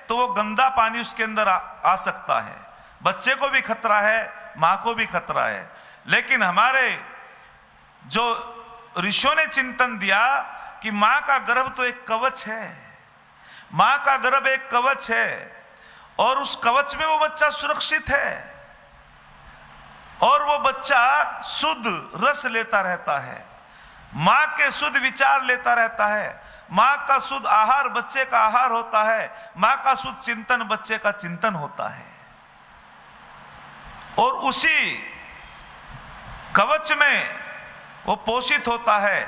तो वो गंदा पानी उसके अंदर आ सकता है। बच्चे को भी खतरा है, मां को भी खतरा है। लेकिन हमारे जो ऋषियों ने चिंतन दिया कि मां का गर्भ तो एक कवच है, मां का गर्भ एक कवच है और उस कवच में वो बच्चा सुरक्षित है और वो बच्चा शुद्ध रस लेता रहता है, मां के शुद्ध विचार लेता रहता है, मां का शुद्ध आहार बच्चे का आहार होता है, मां का शुद्ध चिंतन बच्चे का चिंतन होता है और उसी कवच में वो पोषित होता है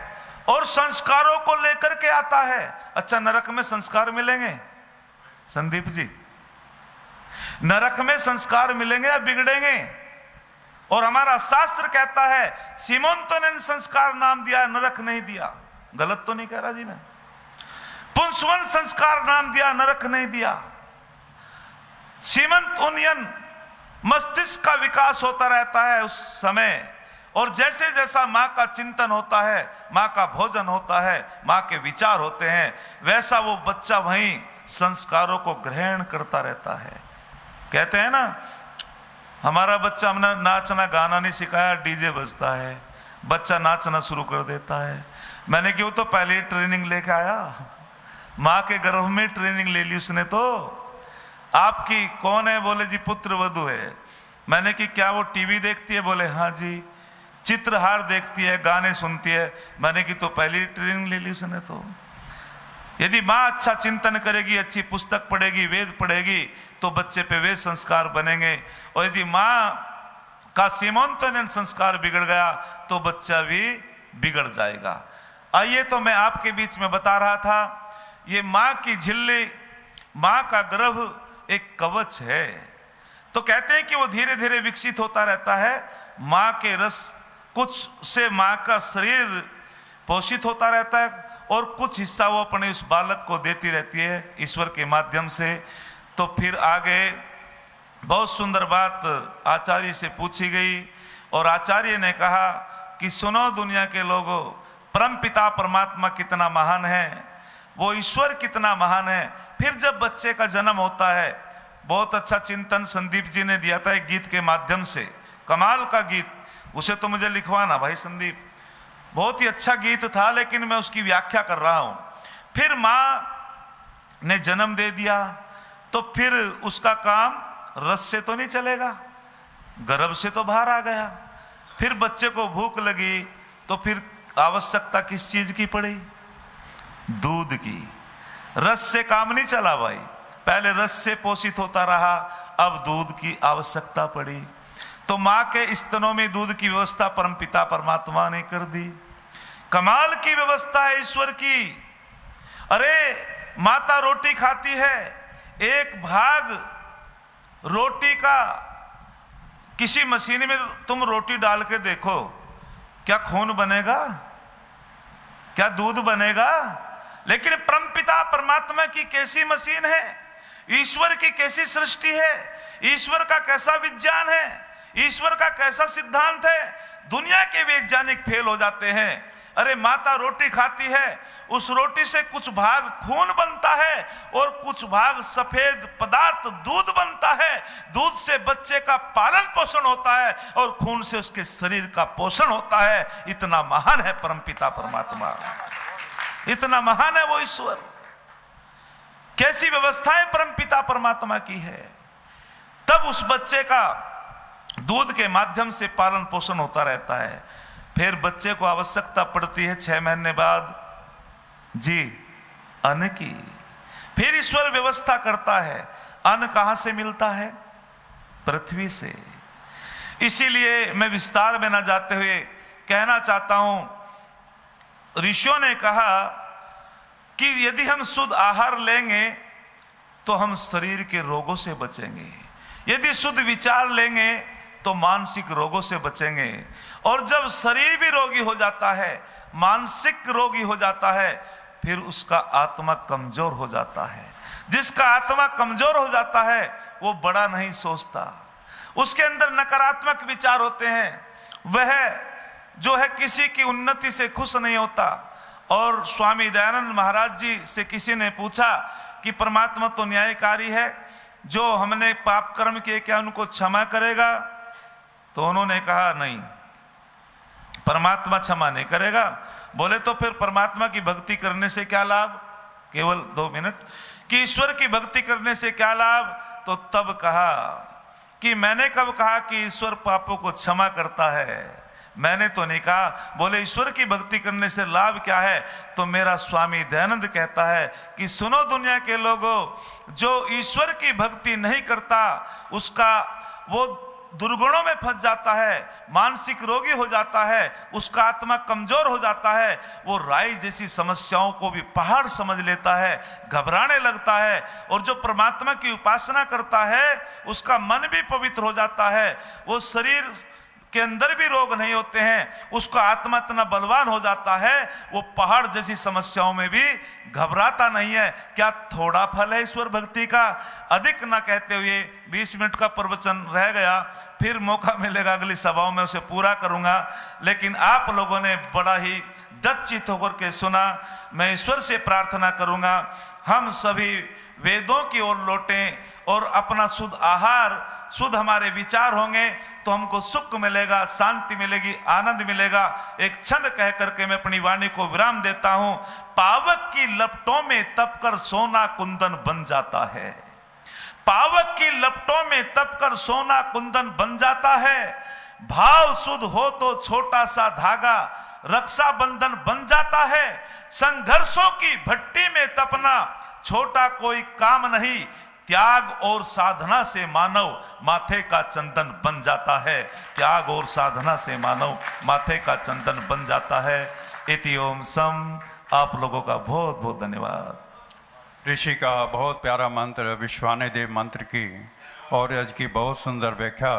और संस्कारों को लेकर के आता है। अच्छा, नरक में संस्कार मिलेंगे संदीप जी? नरक में संस्कार मिलेंगे या बिगड़ेंगे? और हमारा शास्त्र कहता है सीमोन तो ने संस्कार नाम दिया, नरक नहीं दिया। गलत तो नहीं कह रहा जी मैं? पुंसवन संस्कार नाम दिया, नरक नहीं दिया। सीमंत उन्नयन मस्तिष्क का विकास होता रहता है उस समय, और जैसे जैसा मां का चिंतन होता है, मां का भोजन होता है, मां के विचार होते हैं, वैसा वो बच्चा वहीं संस्कारों को ग्रहण करता रहता है। कहते हैं ना, हमारा बच्चा, हमने नाचना गाना नहीं सिखाया, डीजे बजता है, बच्चा नाचना शुरू कर देता है। मैंने कि वो तो पहले ही ट्रेनिंग लेके आया, मां के गर्भ में ट्रेनिंग ले ली उसने। तो आपकी कौन है? बोले जी पुत्र वधू है। मैंने कि क्या वो टीवी देखती है? बोले हाँ जी। चित्रहार देखती है, गाने सुनती है। मैंने कि तो पहली ट्रेनिंग ले ली उसने। तो यदि मां अच्छा चिंतन करेगी, अच्छी पुस्तक पढ़ेगी, वेद पढ़ेगी, तो बच्चे पे वे संस्कार बनेंगे। और यदि मां का सीमोन्तोनयन संस्कार बिगड़ गया तो बच्चा भी बिगड़ जाएगा। आइए, तो मैं आपके बीच में बता रहा था, ये मां की झिल्ली, मां का गर्भ एक कवच है। तो कहते हैं कि वो धीरे धीरे विकसित होता रहता है। मां के रस कुछ से मां का शरीर पोषित होता रहता है और कुछ हिस्सा वो अपने उस बालक को देती रहती है ईश्वर के माध्यम से। तो फिर आगे बहुत सुंदर बात आचार्य से पूछी गई और आचार्य ने कहा कि सुनो दुनिया के लोगों, परम पिता परमात्मा कितना महान है, वो ईश्वर कितना महान है। फिर जब बच्चे का जन्म होता है, बहुत अच्छा चिंतन संदीप जी ने दिया था एक गीत के माध्यम से, कमाल का गीत। उसे तो मुझे लिखवाना भाई संदीप, बहुत ही अच्छा गीत था, लेकिन मैं उसकी व्याख्या कर रहा हूं। फिर मां ने जन्म दे दिया तो फिर उसका काम रस से तो नहीं चलेगा, गर्भ से तो बाहर आ गया। फिर बच्चे को भूख लगी तो फिर आवश्यकता किस चीज की पड़ी? दूध की। रस से काम नहीं चला भाई, पहले रस से पोषित होता रहा, अब दूध की आवश्यकता पड़ी। तो मां के स्तनों में दूध की व्यवस्था परमपिता परमात्मा ने कर दी। कमाल की व्यवस्था है ईश्वर की। अरे माता रोटी खाती है, एक भाग रोटी का किसी मशीन में तुम रोटी डाल के देखो, क्या खून बनेगा? क्या दूध बनेगा? लेकिन परमपिता परमात्मा की कैसी मशीन है, ईश्वर की कैसी सृष्टि है, ईश्वर का कैसा विज्ञान है, ईश्वर का कैसा सिद्धांत है। दुनिया के वैज्ञानिक फेल हो जाते हैं। अरे माता रोटी खाती है, उस रोटी से कुछ भाग खून बनता है और कुछ भाग सफेद पदार्थ दूध बनता है। दूध से बच्चे का पालन पोषण होता है और खून से उसके शरीर का पोषण होता है। इतना महान है परमपिता परमात्मा, इतना महान है वो ईश्वर। कैसी व्यवस्थाएं परमपिता परमात्मा की है। तब उस बच्चे का दूध के माध्यम से पालन पोषण होता रहता है। फिर बच्चे को आवश्यकता पड़ती है 6 महीने बाद जी अन्न की। फिर ईश्वर व्यवस्था करता है। अन्न कहां से मिलता है? पृथ्वी से। इसीलिए मैं विस्तार में न जाते हुए कहना चाहता हूं, ऋषियों ने कहा कि यदि हम शुद्ध आहार लेंगे तो हम शरीर के रोगों से बचेंगे, यदि शुद्ध विचार लेंगे तो मानसिक रोगों से बचेंगे। और जब शरीर भी रोगी हो जाता है, मानसिक रोगी हो जाता है, फिर उसका आत्मा कमजोर हो जाता है। जिसका आत्मा कमजोर हो जाता है वो बड़ा नहीं सोचता, उसके अंदर नकारात्मक विचार होते हैं, वह जो है किसी की उन्नति से खुश नहीं होता। और स्वामी दयानंद महाराज जी से किसी ने पूछा कि परमात्मा तो न्यायकारी है, जो हमने पाप कर्म किए क्या उनको क्षमा करेगा? तो उन्होंने कहा नहीं, परमात्मा क्षमा नहीं करेगा। बोले तो फिर परमात्मा की भक्ति करने से क्या लाभ? केवल 2 मिनट। कि ईश्वर की भक्ति करने से क्या लाभ? तो तब कहा कि मैंने कब कहा कि ईश्वर पापों को क्षमा करता है? मैंने तो नहीं कहा। बोले ईश्वर की भक्ति करने से लाभ क्या है? तो मेरा स्वामी दयानंद कहता है कि सुनो दुनिया के लोगों, जो ईश्वर की भक्ति नहीं करता उसका वो दुर्गुणों में फंस जाता है, मानसिक रोगी हो जाता है, उसका आत्मा कमजोर हो जाता है, वो राई जैसी समस्याओं को भी पहाड़ समझ लेता है, घबराने लगता है। और जो परमात्मा की उपासना करता है उसका मन भी पवित्र हो जाता है, वो शरीर के अंदर भी रोग नहीं होते हैं, उसका आत्मा इतना बलवान हो जाता है, वो पहाड़ जैसी समस्याओं में भी घबराता नहीं है। क्या थोड़ा फल है ईश्वर भक्ति का? अधिक ना कहते हुए 20 मिनट का प्रवचन रह गया, फिर मौका मिलेगा अगली सभाओं में उसे पूरा करूंगा। लेकिन आप लोगों ने बड़ा ही दत्तचित्त होकर के सुना। मैं ईश्वर से प्रार्थना करूंगा हम सभी वेदों की ओर लौटें और अपना शुद्ध आहार, शुद्ध हमारे विचार होंगे तो हमको सुख मिलेगा, शांति मिलेगी, आनंद मिलेगा। एक छंद कह करके मैं अपनी वाणी को विराम देता हूं। पावक की लपटों में तपकर सोना कुंदन बन जाता है, पावक की लपटों में तपकर सोना कुंदन बन जाता है। भाव शुद्ध हो तो छोटा सा धागा रक्षा बंधन बन जाता है। संघर्षों की भट्टी में तपना छोटा कोई काम नहीं, त्याग और साधना से मानव माथे का चंदन बन जाता है। त्याग और साधना से मानव माथे का चंदन बन जाता है। इति ओम सम। आप लोगों का बहुत बहुत धन्यवाद। ऋषि का बहुत प्यारा मंत्र, विश्वाने देव मंत्र की और आज की बहुत सुंदर व्याख्या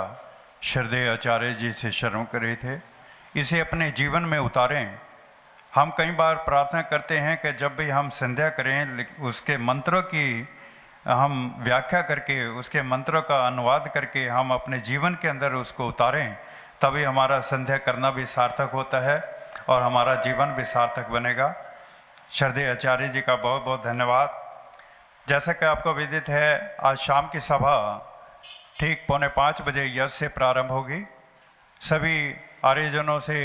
श्रद्धेय आचार्य जी से श्रवण करे थे। इसे अपने जीवन में उतारें। हम कई बार प्रार्थना करते हैं कि जब भी हम संध्या करें उसके मंत्रों की हम व्याख्या करके, उसके मंत्रों का अनुवाद करके हम अपने जीवन के अंदर उसको उतारें, तभी हमारा संध्या करना भी सार्थक होता है और हमारा जीवन भी सार्थक बनेगा। श्रद्धेय आचार्य जी का बहुत बहुत धन्यवाद। जैसा कि आपको विदित है, आज शाम की सभा ठीक 4:45 बजे यश से प्रारंभ होगी। सभी आर्यजनों से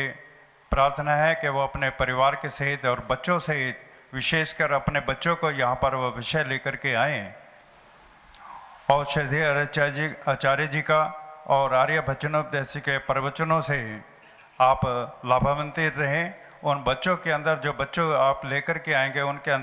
प्रार्थना है कि वो अपने परिवार के सहित और बच्चों सहित, विशेषकर अपने बच्चों को यहाँ पर वो विषय लेकर के आएँ। और श्रद्धेय आचार्य जी का और आर्य वचनोपदेश के प्रवचनों से आप लाभान्वित रहें। उन बच्चों के अंदर, जो बच्चों आप लेकर के आएंगे, उनके अंदर